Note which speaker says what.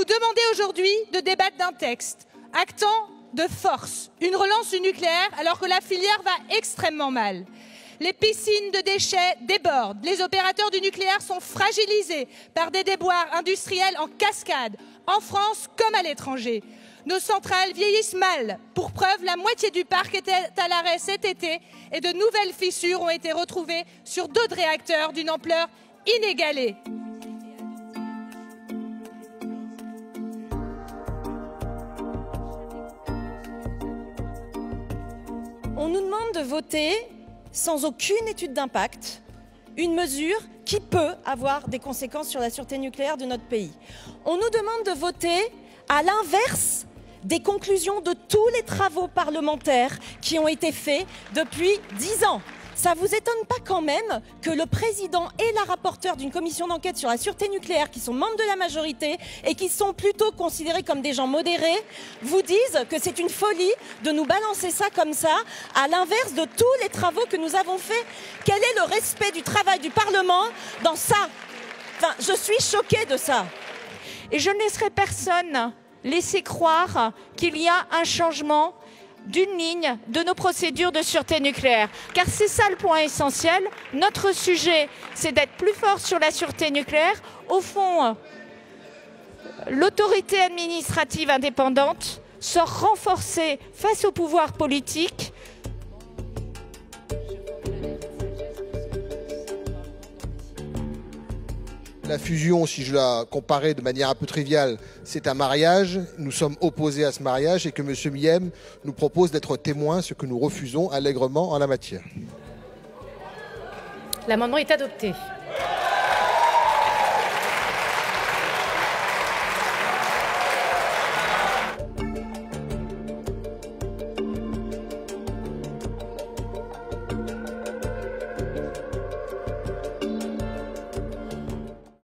Speaker 1: nous demander aujourd'hui de débattre d'un texte actant de force une relance du nucléaire alors que la filière va extrêmement mal. Les piscines de déchets débordent, les opérateurs du nucléaire sont fragilisés par des déboires industriels en cascade, en France comme à l'étranger. Nos centrales vieillissent mal. Pour preuve, la moitié du parc était à l'arrêt cet été et de nouvelles fissures ont été retrouvées sur d'autres réacteurs d'une ampleur inégalée.
Speaker 2: On nous demande de voter sans aucune étude d'impact une mesure qui peut avoir des conséquences sur la sûreté nucléaire de notre pays. On nous demande de voter à l'inverse des conclusions de tous les travaux parlementaires qui ont été faits depuis 10 ans. Ça vous étonne pas quand même que le président et la rapporteure d'une commission d'enquête sur la sûreté nucléaire, qui sont membres de la majorité et qui sont plutôt considérés comme des gens modérés, vous disent que c'est une folie de nous balancer ça comme ça, à l'inverse de tous les travaux que nous avons faits. Quel est le respect du travail du Parlement dans ça? Enfin, je suis choquée de ça.
Speaker 3: Et je ne laisserai personne laisser croire qu'il y a un changement d'une ligne de nos procédures de sûreté nucléaire. Car c'est ça le point essentiel. Notre sujet, c'est d'être plus fort sur la sûreté nucléaire. Au fond, l'autorité administrative indépendante sort renforcée face au pouvoir politique.
Speaker 4: La fusion, si je la comparais de manière un peu triviale, c'est un mariage. Nous sommes opposés à ce mariage et que M. Miem nous propose d'être témoin, ce que nous refusons allègrement en la matière.
Speaker 5: L'amendement est adopté.